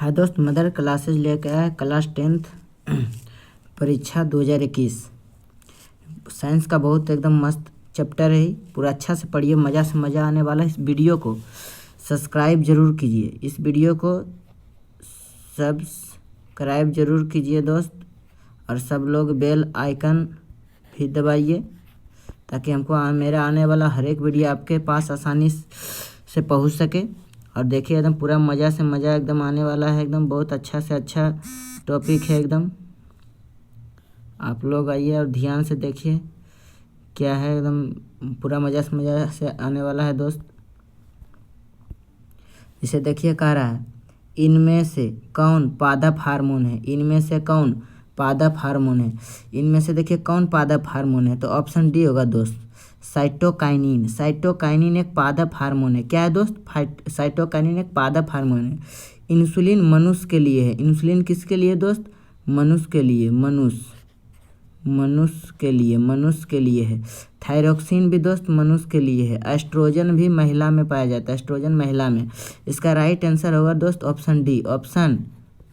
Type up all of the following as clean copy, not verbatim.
हाय दोस्त, mother classes लेकर आया क्लास 10th परीक्षा 2021। साइंस का बहुत एकदम मस्त चैप्टर है, पूरा अच्छा से पढ़िए, मज़ा से मज़ा आने वाला है। इस वीडियो को सब्सक्राइब ज़रूर कीजिए, इस वीडियो को सब्सक्राइब ज़रूर कीजिए दोस्त, और सब लोग बेल आइकन भी दबाइए ताकि हमको मेरा आने वाला हर एक वीडियो आपके पास आसानी से पहुंच सके। और देखिए एकदम पूरा मज़ा से मज़ा एकदम आने वाला है, एकदम बहुत अच्छा से अच्छा टॉपिक है एकदम। आप लोग आइए और ध्यान से देखिए क्या है, एकदम पूरा मज़ा से आने वाला है दोस्त। इसे देखिए, कह रहा है इनमें से कौन पादप हार्मोन है, इनमें से कौन पादप हार्मोन है। इनमें से देखिए कौन पादप हार्मोन है, तो ऑप्शन डी होगा दोस्त, साइटोकाइनिन। साइटोकाइनिन एक पादप हार्मोन है। क्या है दोस्त? साइटोकाइनिन एक पादप हार्मोन है। इंसुलिन मनुष्य के लिए है। इंसुलिन किसके लिए दोस्त? मनुष्य के लिए, मनुष्य के लिए है। थायरोक्सिन भी दोस्त मनुष्य के लिए है। एस्ट्रोजन भी महिला में पाया जाता है, एस्ट्रोजन महिला में। इसका राइट आंसर होगा दोस्त option D, option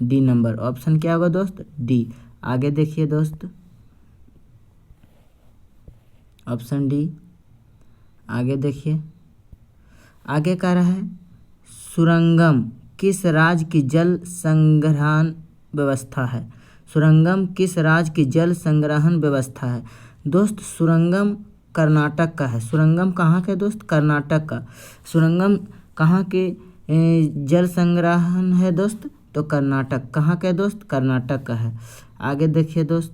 D number. Option क्या होगा दोस्त? डी। आगे देखिए दोस्त, ऑप्शन डी। आगे देखिए, आगे कह रहा है सुरंगम किस राज्य की जल संग्रहण व्यवस्था है। सुरंगम किस राज्य की जल संग्रहण व्यवस्था है। दोस्त सुरंगम कर्नाटक का है। सुरंगम कहाँ का है दोस्त? कर्नाटक का। सुरंगम कहाँ के जल संग्रहण है दोस्त? तो कर्नाटक। कहाँ का है दोस्त? कर्नाटक का है। आगे देखिए दोस्त,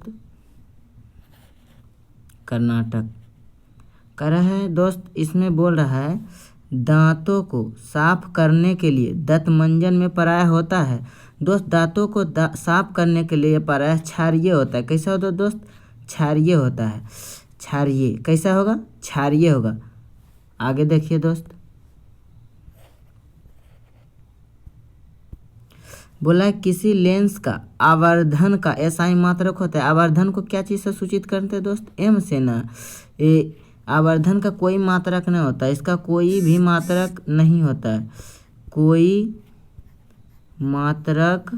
कर्नाटक कह रहा है दोस्त, इसमें बोल रहा है दांतों को साफ करने के लिए दंतमंजन में प्रायः होता है। दोस्त दांतों को साफ करने के लिए प्रायः क्षारीय होता है। कैसा होता है दोस्त? क्षारीय होता है। क्षारीय कैसा होगा? क्षारीय होगा। आगे देखिए दोस्त, बोला है किसी लेंस का आवर्धन का SI मात्रक होता है। आवर्धन को क्या चीज़ से सूचित करते हैं दोस्त? M से ना। ये आवर्धन का कोई मात्रक नहीं होता, इसका कोई भी मात्रक नहीं होता है। कोई मात्रक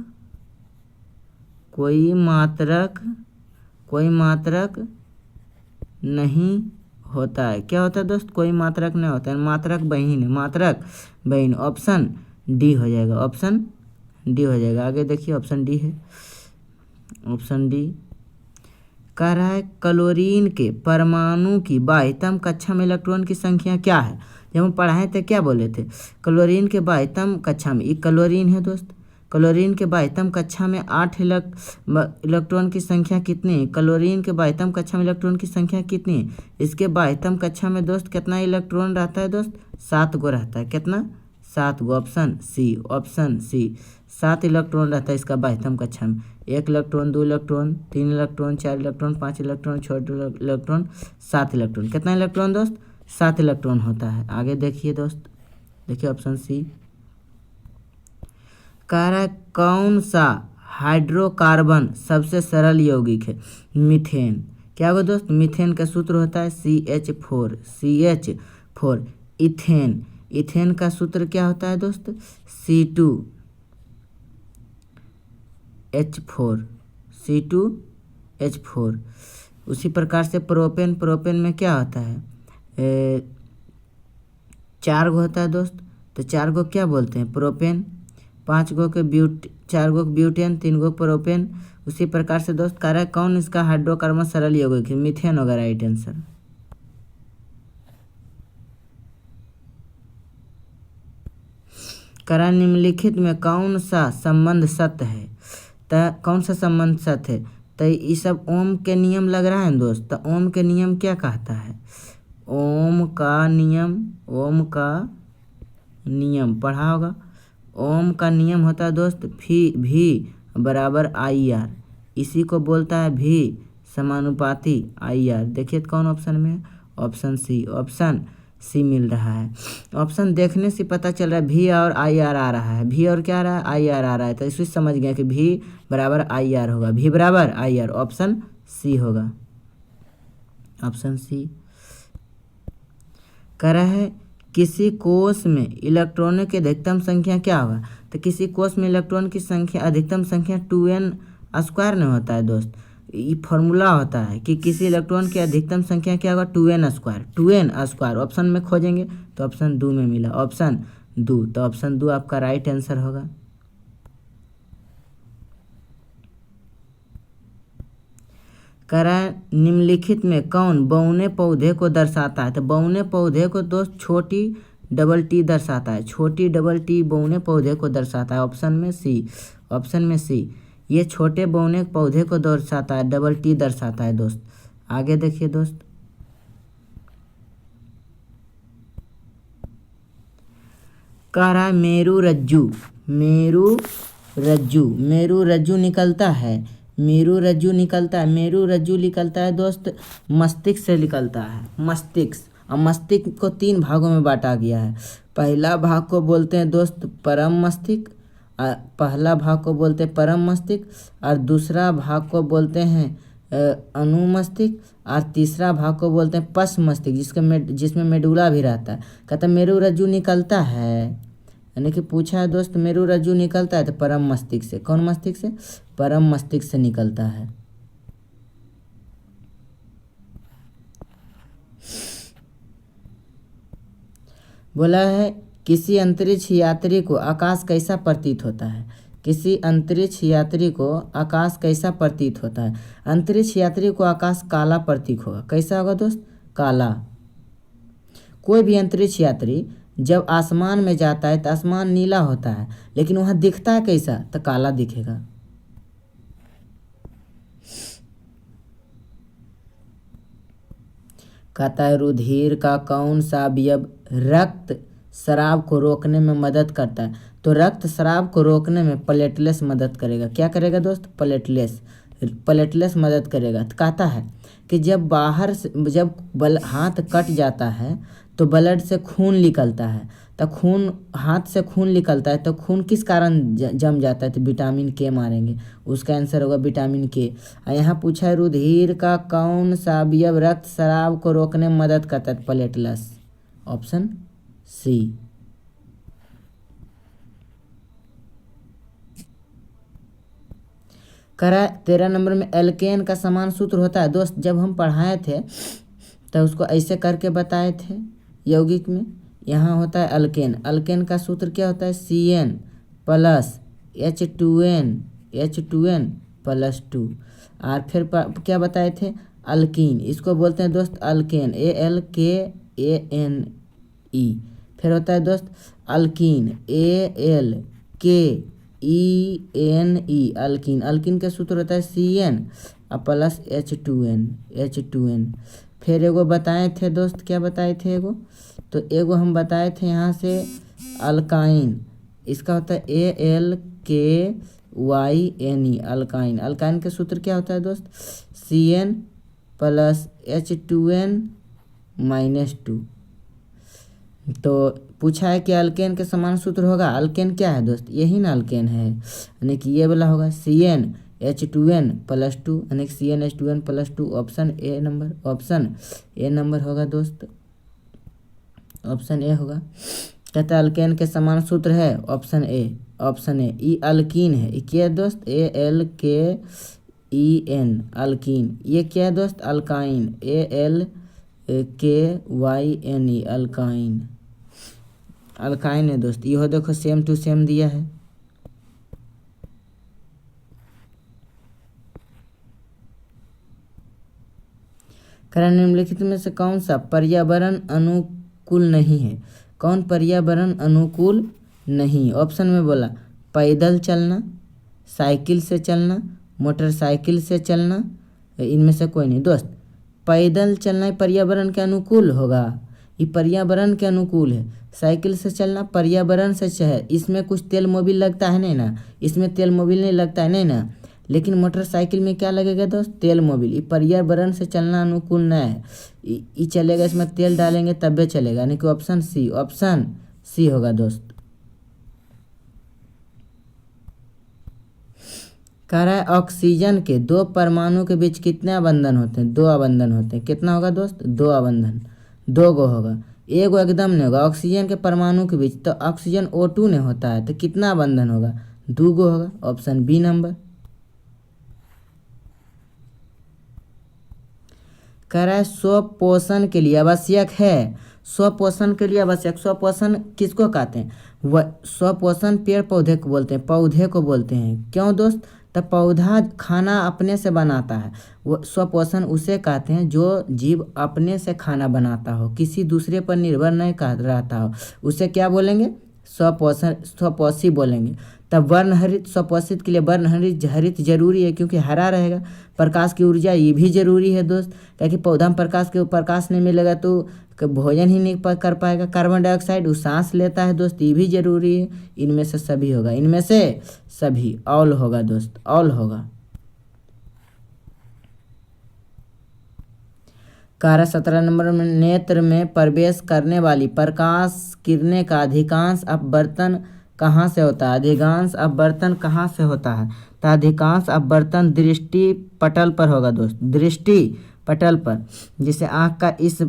नहीं होता है। क्या होता है दोस्त? कोई मात्रक नहीं होता है। मात्रक बहीन। ऑप्शन डी हो जाएगा, ऑप्शन डी हो जाएगा। आगे देखिए, ऑप्शन डी है, ऑप्शन डी। कह रहा है क्लोरीन के परमाणु की बाह्यतम कक्षा में इलेक्ट्रॉन की संख्या क्या है। जब हम पढ़ाए थे क्या बोले थे? क्लोरीन के बाह्यतम कक्षा में, ये क्लोरीन है दोस्त, क्लोरीन के बाह्यतम कक्षा में 8 इलेक्ट्रॉन की संख्या कितनी है? क्लोरीन के बाह्यतम कक्षा में इलेक्ट्रॉन की संख्या कितनी है? इसके बाह्यतम कक्षा में दोस्त कितना इलेक्ट्रॉन रहता है दोस्त? 7 गो रहता है। कितना? 7 गो। Option C, option C. 7 electron रहता है इसका बाह्यतम कक्षा में। 1 electron, 2 electron, 3 electron, 4 electron, 5 electron, 6 electron, 7 electron. कितना इलेक्ट्रॉन दोस्त? 7 इलेक्ट्रॉन होता है। आगे देखिए दोस्त, देखिए ऑप्शन सी। कह रहा है कौन सा हाइड्रोकार्बन सबसे सरल यौगिक है? मीथेन। क्या होगा दोस्त? मीथेन का सूत्र होता है CH4। इथेन का सूत्र क्या होता है दोस्त? C2H4। उसी प्रकार से प्रोपेन में क्या होता है? 4 गो होता है दोस्त, तो 4 गो क्या बोलते हैं? प्रोपेन। 5 गो के 4 गो ब्यूटेन, 3 गो प्रोपेन। उसी प्रकार से दोस्त कह रहा है कौन इसका हाइड्रोकार्बन सरल यौगिक है? मीथेन होगा राइट आंसर। करा निम्नलिखित में कौन सा संबंध सत्य है? कौन सा संबंध सत्य है? तो ये सब ओम के नियम लग रहा है दोस्त। तो ओम के नियम क्या कहता है? ओम का नियम पढ़ा होगा। ओम का नियम होता है दोस्त V बराबर IR। इसी को बोलता है V समानुपाती IR। देखिए कौन ऑप्शन में है? ऑप्शन सी, ऑप्शन सी मिल रहा है। ऑप्शन देखने से पता चल रहा है V और IR आ रहा है। V और क्या आ रहा है? IR आ रहा है। तो इससे समझ गया कि V बराबर IR होगा। V बराबर IR, ऑप्शन सी होगा, ऑप्शन सी। कह रहा है किसी कोष में इलेक्ट्रॉनों की अधिकतम संख्या क्या होगा? तो किसी कोष में इलेक्ट्रॉन की संख्या अधिकतम संख्या 2n स्क्वायर नहीं होता है दोस्त। ये फॉर्मूला होता है कि किसी इलेक्ट्रॉन की अधिकतम संख्या क्या होगा 2n square. 2n square option में खोजेंगे तो ऑप्शन 2 में मिला, ऑप्शन 2, तो ऑप्शन 2 आपका राइट आंसर होगा। कह रहा है निम्नलिखित में कौन बौने पौधे को दर्शाता है। तो बौने पौधे को दोस्त छोटी डबल टी दर्शाता है, छोटी डबल टी बौने पौधे को दर्शाता है, ऑप्शन में सी, ऑप्शन में सी। ये छोटे बौने पौधे को दर्शाता है, डबल टी दर्शाता है दोस्त। आगे देखिए दोस्त, कह रहा है मेरू रज्जु, मेरू रज्जु, मेरू रज्जु निकलता है, मेरू रज्जु निकलता है, मेरू रज्जु निकलता है दोस्त मस्तिष्क से निकलता है, मस्तिष्क। और मस्तिष्क को 3 भागों में बांटा गया है। पहला भाग को बोलते हैं दोस्त परम मस्तिष्क, पहला भाग को बोलते हैं परम मस्तिष्क, और दूसरा भाग को बोलते हैं अनुमस्तिष्क, और तीसरा भाग को बोलते हैं पश्च मस्तिष्क जिसमें मेडुला भी रहता है। कहता मेरू रज्जु निकलता है, यानी कि पूछा है दोस्त मेरू रज्जु निकलता है तो परम मस्तिष्क से। कौन मस्तिष्क से? परम मस्तिष्क से निकलता है। बोला है किसी अंतरिक्ष यात्री को आकाश कैसा प्रतीत होता है, किसी अंतरिक्ष यात्री को आकाश कैसा प्रतीत होता है। अंतरिक्ष यात्री को आकाश काला प्रतीत होगा। कैसा होगा दोस्त? काला। कोई भी अंतरिक्ष यात्री जब आसमान में जाता है तो आसमान नीला होता है, लेकिन वहाँ दिखता है कैसा? तो काला दिखेगा। कहता है रुधिर का कौन सा अवयव रक्त स्राव को रोकने में मदद करता है। तो रक्त स्राव को रोकने में प्लेटलेट्स मदद करेगा। क्या करेगा दोस्त? प्लेटलेट्स, प्लेटलेट्स मदद करेगा। तो कहता है कि जब बाहर से जब हाथ कट जाता है तो ब्लड से खून निकलता है, तो खून हाथ से खून निकलता है तो खून किस कारण जम जाता है? तो विटामिन के मारेंगे, उसका आंसर होगा विटामिन के। यहाँ पूछा है रुधिर का कौन सा अवयव रक्त स्राव को रोकने में मदद करता है? Platelets, option C. करा 13 नंबर में एल्केन का समान सूत्र होता है दोस्त। जब हम पढ़ाए थे तो उसको ऐसे करके बताए थे यौगिक में। यहाँ होता है अल्केन, अल्केन का सूत्र क्या होता है? CN plus H2N plus 2। और फिर क्या बताए थे? अल्कीन, इसको बोलते हैं दोस्त अल्केन, ALKANE। फिर होता है दोस्त अल्कीन, ALKENE, अल्कीन। अल्कीन का सूत्र होता है CN प्लस H2N। फिर एगो बताए थे दोस्त, क्या बताए थे एगो? तो एगो हम बताए थे यहाँ से अल्काइन, इसका होता है ALKYNE, अल्काइन। अल्काइन का सूत्र क्या होता है दोस्त? CN plus H2N minus 2। तो पूछा है कि अल्केन के समान सूत्र होगा। अल्केन क्या है दोस्त? यही ना अल्केन है, यानी कि ये वाला होगा CnH2n प्लस 2, यानी कि CnH2n plus 2, option A number, option A number होगा दोस्त, ऑप्शन ए होगा। कहता है अल्केन के समान सूत्र है, option A, option A. E alkyne है, ये क्या है दोस्त? ALKEN, alkyne. ये क्या है दोस्त? अल्काइन, ALKYNE, अल्काइन, अल्काइन है दोस्त। यह देखो सेम टू सेम दिया है। कारण निम्नलिखित में से कौन सा पर्यावरण अनुकूल नहीं है? कौन पर्यावरण अनुकूल नहीं? ऑप्शन में बोला पैदल चलना, साइकिल से चलना, मोटरसाइकिल से चलना, इनमें से कोई नहीं दोस्त। पैदल चलना पर्यावरण के अनुकूल होगा, ये पर्यावरण के अनुकूल है। साइकिल से चलना पर्यावरण से है, इसमें कुछ तेल मोबिल लगता है नहीं ना, इसमें तेल मोबिल नहीं लगता है नहीं ना। लेकिन मोटरसाइकिल में क्या लगेगा दोस्त? तेल मोबिल। ये पर्यावरण से चलना अनुकूल न है, ये चलेगा, इसमें तेल डालेंगे तबे चलेगा, यानी कि ऑप्शन सी, ऑप्शन सी होगा दोस्त। कह रहा है ऑक्सीजन के 2 परमाणु के बीच कितने आबंधन होते हैं? 2 आबंधन होते हैं। कितना होगा दोस्त? 2 आबंधन, 2 गो होगा। एगो एकदम नहीं होगा। ऑक्सीजन के परमाणु के बीच तो ऑक्सीजन O2 नहीं होता है, तो कितना बंधन होगा? 2 गो होगा। Option B number. कह रहा है स्वपोषण के लिए आवश्यक है। स्वपोषण के लिए आवश्यक, स्वपोषण किसको कहते हैं? वह स्वपोषण पेड़ पौधे को बोलते हैं, पौधे को बोलते हैं। क्यों दोस्त? तो पौधा खाना अपने से बनाता है। वो स्वपोषण उसे कहते हैं जो जीव अपने से खाना बनाता हो, किसी दूसरे पर निर्भर नहीं रहता हो, उसे क्या बोलेंगे? स्वपोषण, स्वपोषी बोलेंगे। तब वर्णहरित, स्वपोषित के लिए वर्णहरित हरित जरूरी है क्योंकि हरा रहेगा। प्रकाश की ऊर्जा ये भी जरूरी है दोस्त, क्योंकि पौधा में प्रकाश नहीं मिलेगा तो भोजन ही नहीं कर पाएगा। कार्बन डाइऑक्साइड वो सांस लेता है दोस्त, ये भी जरूरी है। इनमें से सभी होगा, इनमें से सभी, ऑल होगा दोस्त, ऑल होगा। कार्य 17 नंबर में, नेत्र में प्रवेश करने वाली प्रकाश किरणें का अधिकांश अपवर्तन कहाँ से होता है? अधिकांश अपवर्तन कहाँ से होता है? तो अधिकांश अपवर्तन दृष्टि पटल पर होगा दोस्त, दृष्टि पटल पर। जैसे आँख का इस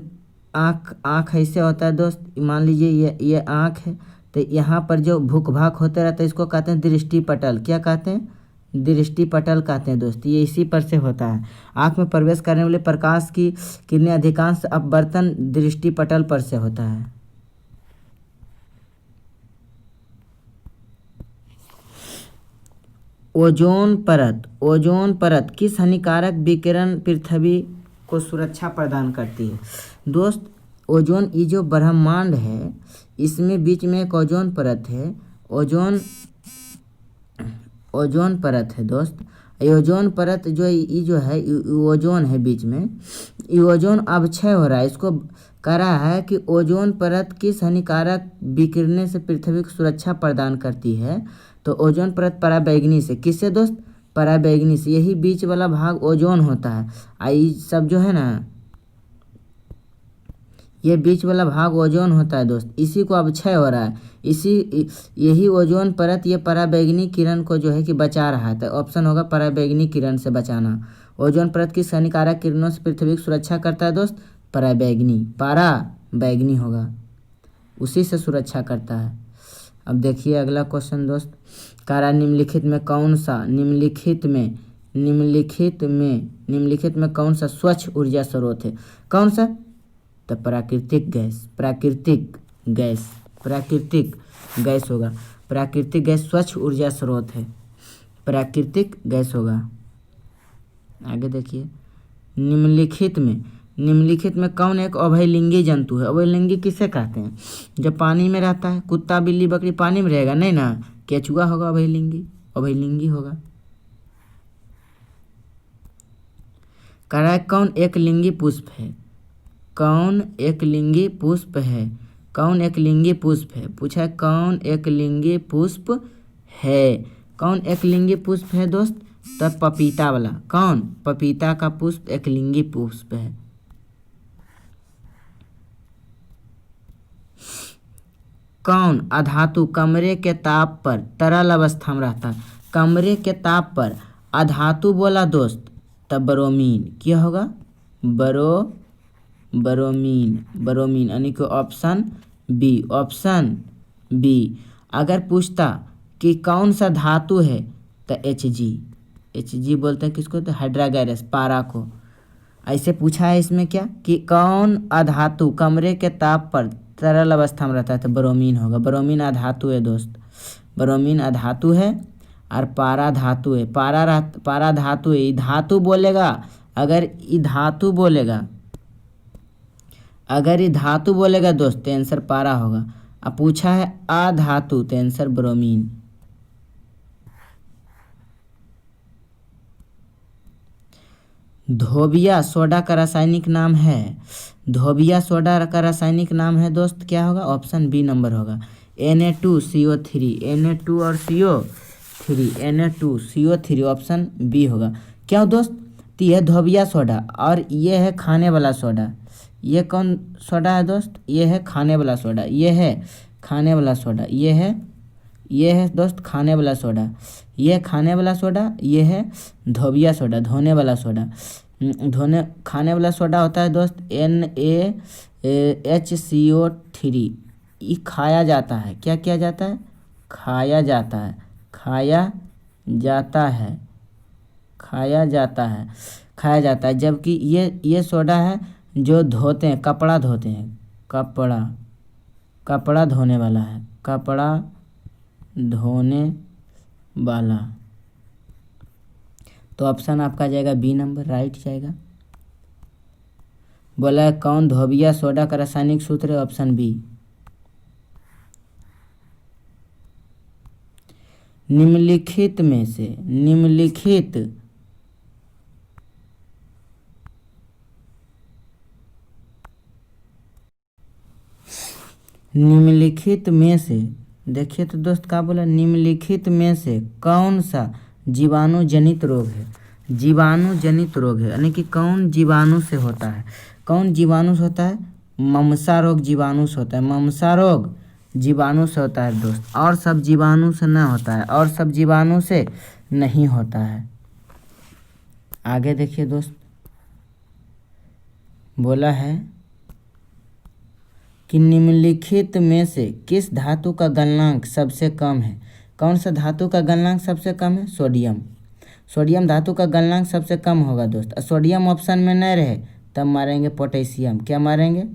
आँख ऐसे होता है दोस्त, मान लीजिए ये आँख है, तो यहाँ पर जो भूख भाग होते रहता है इसको कहते हैं दृष्टि पटल। क्या कहते हैं? दृष्टि पटल कहते हैं दोस्त। ये इसी पर से होता है। आँख में प्रवेश करने वाले प्रकाश की किरणें अधिकांश अपवर्तन दृष्टि पटल पर से होता है। ओजोन परत, ओजोन परत किस हानिकारक विकिरण पृथ्वी को सुरक्षा प्रदान करती है? दोस्त ओजोन, ये जो ब्रह्मांड है इसमें बीच में एक ओजोन परत है। ओजोन परत है दोस्त। ये ओजोन परत जो ये जो है ओजोन है बीच में, ये ओजोन अब क्षय हो रहा है। इसको कह रहा है कि ओजोन परत किस हानिकारक विकिरण से पृथ्वी को सुरक्षा प्रदान करती है? तो ओजोन परत पराबैंगनी से। किससे दोस्त? पराबैंगनी से। यही बीच वाला भाग ओजोन होता है। ये सब जो है ना, ये बीच वाला भाग ओजोन होता है दोस्त, इसी को अब क्षय हो रहा है। यही ओजोन परत ये पराबैंगनी किरण को जो है कि बचा रहा है। तो ऑप्शन होगा पराबैंगनी किरण से बचाना। ओजोन परत किस हानिकारक किरणों से पृथ्वी की सुरक्षा करता है दोस्त? पराबैंगनी, पराबैंगनी होगा, उसी से सुरक्षा करता है। अब देखिए अगला क्वेश्चन दोस्त, कारा निम्नलिखित में कौन सा, निम्नलिखित में कौन सा स्वच्छ ऊर्जा स्रोत है? कौन सा? तो प्राकृतिक गैस होगा। प्राकृतिक गैस स्वच्छ ऊर्जा स्रोत है, प्राकृतिक गैस होगा। आगे देखिए, निम्नलिखित में कौन एक अभयलिंगी जंतु है? अभयलिंगी किसे कहते हैं? जब पानी में रहता है। कुत्ता बिल्ली बकरी पानी में रहेगा नहीं ना, केचुआ होगा अभयलिंगी होगा। कह रहा है कौन एक लिंगी पुष्प है? कौन एक लिंगी पुष्प है? कौन एक लिंगी पुष्प है? पूछा है कौन एक लिंगी पुष्प है? कौन एक लिंगी पुष्प है दोस्त? तब पपीता वाला। कौन? पपीता का पुष्प एक लिंगी पुष्प है। कौन अधातु कमरे के ताप पर तरल अवस्था में रहता है? कमरे के ताप पर अधातु बोला दोस्त, तब ब्रोमीन। क्या होगा? ब्रोमीन यानी कि ऑप्शन बी। अगर पूछता कि कौन सा धातु है तो Hg बोलते हैं किसको? तो हाइड्रोगैस, पारा को। ऐसे पूछा है इसमें क्या कि कौन अधातु कमरे के ताप पर तरल अवस्था में रहता है? तो ब्रोमीन होगा। ब्रोमीन अधातु है दोस्त, ब्रोमीन अधातु है और पारा धातु है। पारा धातु है। धातु बोलेगा, अगर ये धातु बोलेगा दोस्त तो आंसर पारा होगा। अब पूछा है अधातु तो आंसर ब्रोमीन। धोबिया सोडा का रासायनिक नाम है? धोबिया सोडा का रासायनिक नाम है दोस्त, क्या होगा? ऑप्शन बी नंबर होगा, Na2CO3। Na2 और CO3, Na2CO3 ऑप्शन बी होगा। क्या दोस्त? तो यह धोबिया सोडा और ये है खाने वाला सोडा। ये कौन सोडा है दोस्त? ये है खाने वाला सोडा। ये है खाने वाला सोडा। ये है दोस्त खाने वाला सोडा। ये खाने वाला सोडा, ये है धोबिया सोडा, धोने वाला सोडा। धोने खाने वाला सोडा होता है दोस्त NaHCO3। ये खाया जाता है, क्या किया जाता है? खाया जाता है, खाया जाता है, खाया जाता है, खाया जाता है। जबकि ये सोडा है जो धोते हैं, कपड़ा धोते हैं, कपड़ा धोने वाला है, कपड़ा धोने वाला। तो ऑप्शन आपका जाएगा बी नंबर, राइट जाएगा। बोला है कौन धोबिया सोडा का रासायनिक सूत्र है? Option B. निम्नलिखित में से निम्नलिखित में से देखिए तो दोस्त क्या बोला, निम्नलिखित में से कौन सा जीवाणु जनित रोग है? जीवाणु जनित रोग है, यानी कि कौन जीवाणु से होता है? कौन जीवाणु से होता है? ममसा रोग जीवाणु से होता है, ममसा रोग जीवाणु से होता है दोस्त, और सब जीवाणु से न होता है, और सब जीवाणु से नहीं होता है। आगे देखिए दोस्त, बोला है कि निम्नलिखित में से किस धातु का गलनांक सबसे कम है? कौन सा धातु का गलनांक सबसे कम है? सोडियम। सोडियम धातु का गलनांक सबसे कम होगा दोस्त। सोडियम ऑप्शन में नहीं रहे तब मारेंगे पोटेशियम। क्या मारेंगे?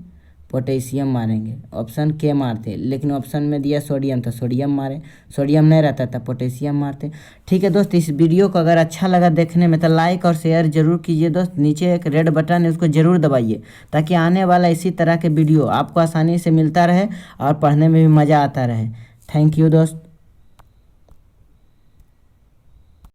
पोटेशियम मारेंगे। ऑप्शन के मारते, लेकिन ऑप्शन में दिया सोडियम तो सोडियम मारे, सोडियम नहीं रहता था पोटेशियम मारते। ठीक है दोस्त, इस वीडियो को अगर अच्छा लगा देखने में तो लाइक और शेयर जरूर कीजिए दोस्त। नीचे एक रेड बटन है उसको जरूर दबाइए ताकि आने वाला इसी तरह के वीडियो आपको आसानी से मिलता रहे और पढ़ने में भी मज़ा आता रहे। थैंक यू दोस्त।